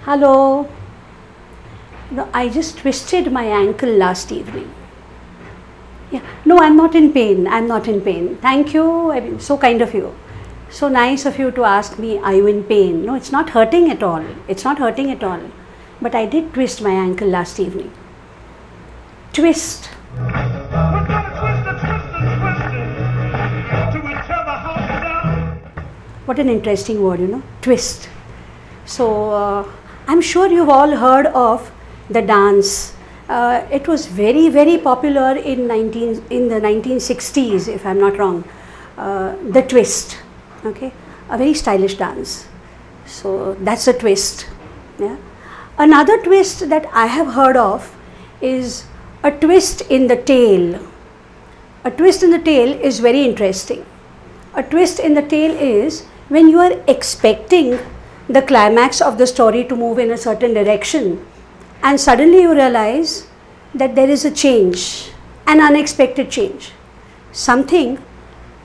Hello. No, I just twisted my ankle last evening. Yeah. No, I'm not in pain. I'm not in pain. Thank you. I mean, so kind of you. So nice of you to ask me, are you in pain? No, it's not hurting at all. It's not hurting at all. But I did twist my ankle last evening. Twist. We're gonna twist and twist and twist it till we tear the house down. What an interesting word, twist. So, I'm sure you've all heard of the dance. It was very, very popular in the 1960s, if I'm not wrong. The twist, okay, a very stylish dance. So that's a twist. Yeah. Another twist that I have heard of is a twist in the tail. A twist in the tail is very interesting. A twist in the tail is when you are expecting the climax of the story to move in a certain direction, and suddenly you realize that there is a change, an unexpected change, something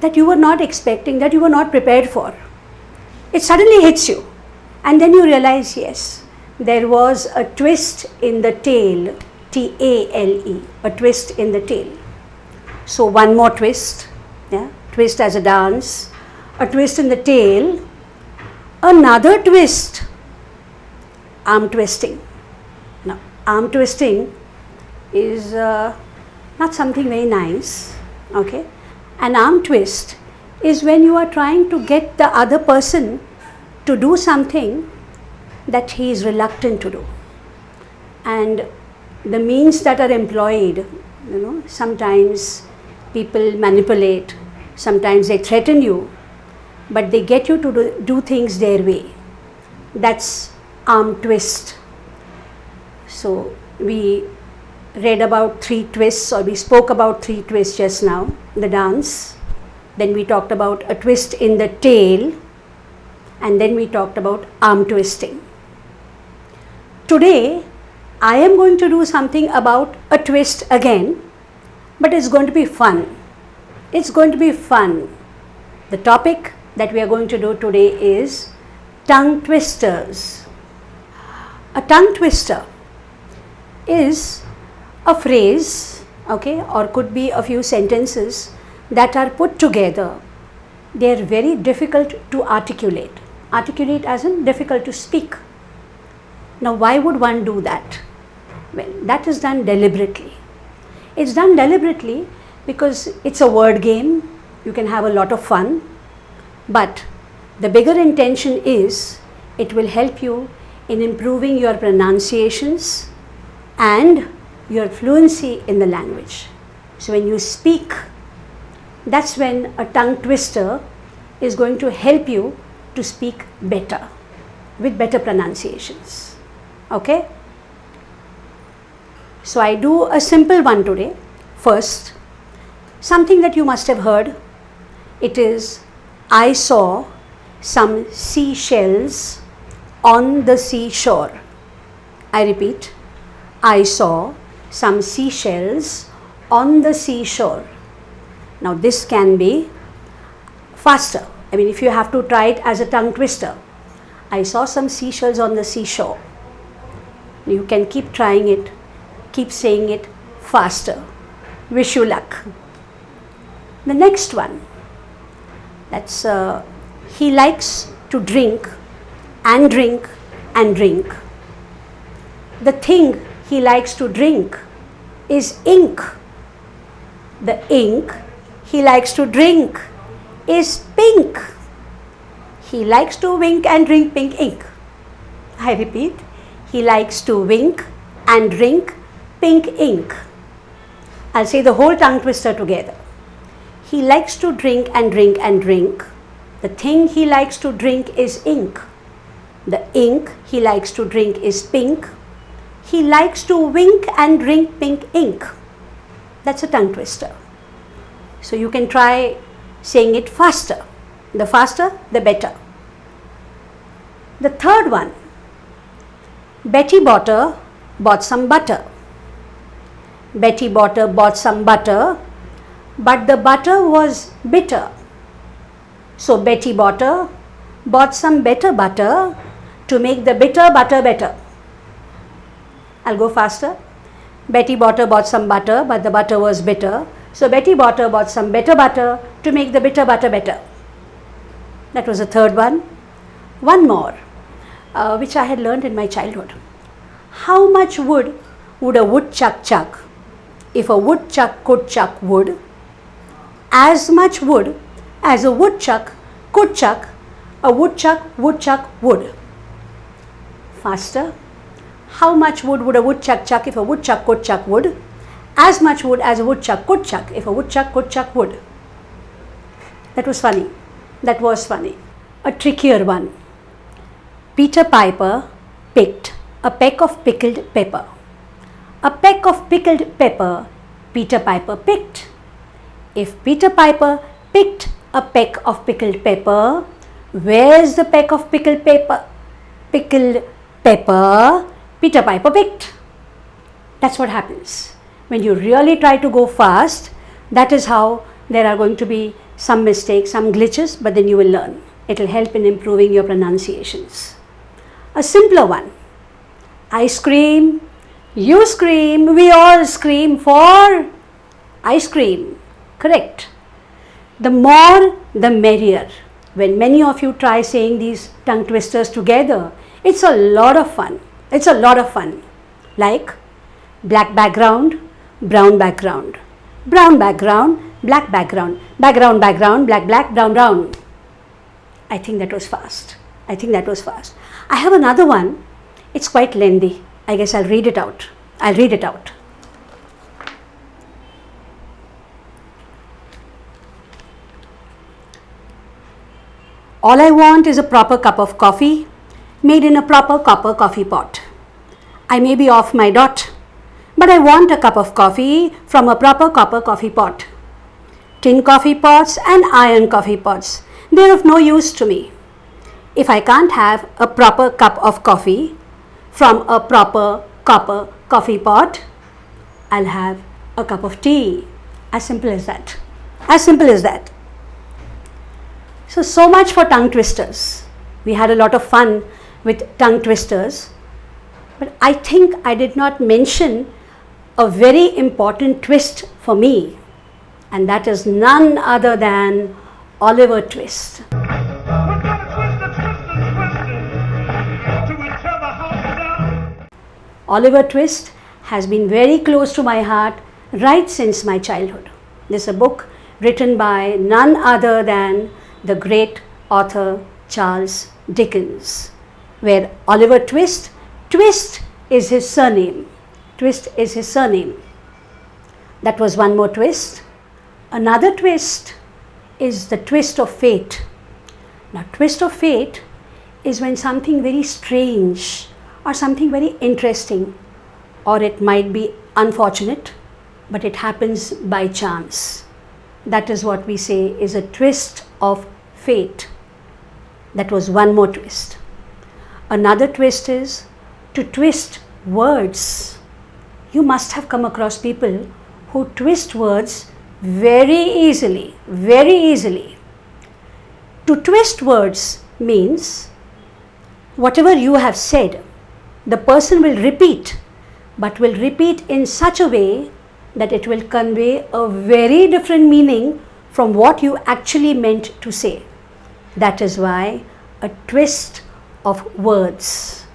that you were not expecting, that you were not prepared for. It suddenly hits you, and then you realize, yes, there was a twist in the tail, T-A-L-E, a twist in the tail. So one more twist, yeah, twist as a dance, a twist in the tail. Another twist, arm twisting. Now, arm twisting is not something very nice, okay? An arm twist is when you are trying to get the other person to do something that he is reluctant to do. And the means that are employed, sometimes people manipulate, sometimes they threaten you, but they get you to do things their way. That's arm twist. So we read about 3 twists, or we spoke about 3 twists just now, the dance. Then we talked about a twist in the tail, and then we talked about arm twisting. Today, I am going to do something about a twist again, but it's going to be fun. It's going to be fun. The topic that we are going to do today is tongue twisters. A tongue twister is a phrase, okay, or could be a few sentences that are put together. They are very difficult to articulate. Articulate as in difficult to speak. Now, why would one do that? Well, that is done deliberately. It's done deliberately because it's a word game. You can have a lot of fun. But the bigger intention is it will help you in improving your pronunciations and your fluency in the language. So when you speak, that's when a tongue twister is going to help you to speak better, with better pronunciations. Okay? So I do a simple one today. First, something that you must have heard. It is, I saw some seashells on the seashore. I repeat, I saw some seashells on the seashore. Now this can be faster. I mean, if you have to try it as a tongue twister, I saw some seashells on the seashore. You can keep trying it, keep saying it faster. Wish you luck. The next one, that's he likes to drink and drink and drink. The thing he likes to drink is ink. The ink he likes to drink is pink. He likes to wink and drink pink ink. I repeat, he likes to wink and drink pink ink. I'll say the whole tongue twister together. He likes to drink and drink and drink. The thing he likes to drink is ink. The ink he likes to drink is pink. He likes to wink and drink pink ink. That's a tongue twister. So you can try saying it faster. The faster, the better. The third one, Betty Botter bought some butter. Betty Botter bought some butter, but the butter was bitter. So Betty Botter bought some better butter, to make the bitter butter better. I'll go faster. Betty Botter bought some butter, but the butter was bitter. So Betty Botter bought some better butter to make the bitter butter better. That was the third one. One more, which I had learned in my childhood. How much wood would a woodchuck chuck if a woodchuck could chuck wood? As much wood as a woodchuck could chuck, a woodchuck would chuck wood. Faster. How much wood would a woodchuck chuck if a woodchuck could chuck wood? As much wood as a woodchuck could chuck if a woodchuck could chuck wood. That was funny. That was funny. A trickier one. Peter Piper picked a peck of pickled pepper. A peck of pickled pepper Peter Piper picked. If Peter Piper picked a peck of pickled pepper, where's the peck of pickled pepper? Pickled pepper Peter Piper picked. That's what happens. When you really try to go fast, that is how there are going to be some mistakes, some glitches, but then you will learn. It will help in improving your pronunciations. A simpler one. I scream, you scream, we all scream for ice cream. Correct. The more, the merrier. When many of you try saying these tongue twisters together, it's a lot of fun. It's a lot of fun. Like black background, brown background. Brown background, black background. Background, background, black, black, brown, brown. I think that was fast. I think that was fast. I have another one. It's quite lengthy. I guess I'll read it out. I'll read it out. All I want is a proper cup of coffee made in a proper copper coffee pot. I may be off my dot, but I want a cup of coffee from a proper copper coffee pot. Tin coffee pots and iron coffee pots, they're of no use to me. If I can't have a proper cup of coffee from a proper copper coffee pot, I'll have a cup of tea. As simple as that. As simple as that. So much for tongue twisters. We had a lot of fun with tongue twisters, but I think I did not mention a very important twist for me, and that is none other than Oliver Twist. We're gonna twist it to each other house down. Oliver Twist has been very close to my heart right since my childhood. This is a book written by none other than the great author Charles Dickens, where Oliver Twist, Twist is his surname. Twist is his surname. That was one more twist. Another twist is the twist of fate. Now, twist of fate is when something very strange or something very interesting, or it might be unfortunate, but it happens by chance. That is what we say is a twist of fate. That was one more twist. Another twist is to twist words. You must have come across people who twist words very easily, very easily. To twist words means whatever you have said, the person will repeat, but will repeat in such a way that it will convey a very different meaning from what you actually meant to say. That is why a twist of words.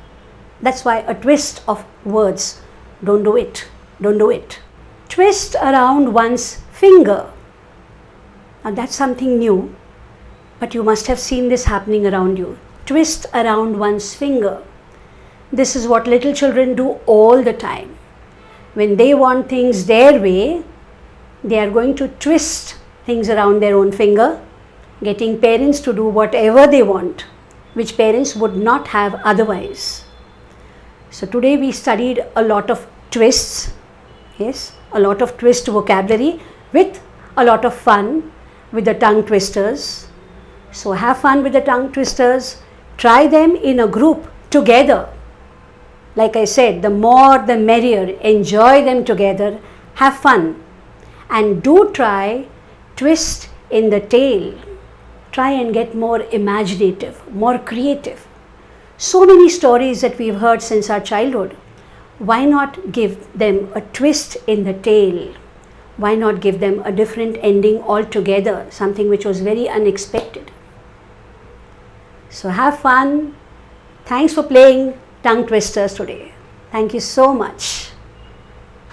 That's why a twist of words. Don't do it. Don't do it. Twist around one's finger. Now that's something new, but you must have seen this happening around you. Twist around one's finger. This is what little children do all the time. When they want things their way, they are going to twist things around their own finger, getting parents to do whatever they want, which parents would not have otherwise. So today we studied a lot of twists, yes, a lot of twist vocabulary with a lot of fun with the tongue twisters. So have fun with the tongue twisters, try them in a group together. Like I said, the more the merrier, enjoy them together, have fun, and do try twist in the tail. Try and get more imaginative, more creative. So many stories that we've heard since our childhood. Why not give them a twist in the tale? Why not give them a different ending altogether, something which was very unexpected? So have fun. Thanks for playing tongue twisters today. Thank you so much.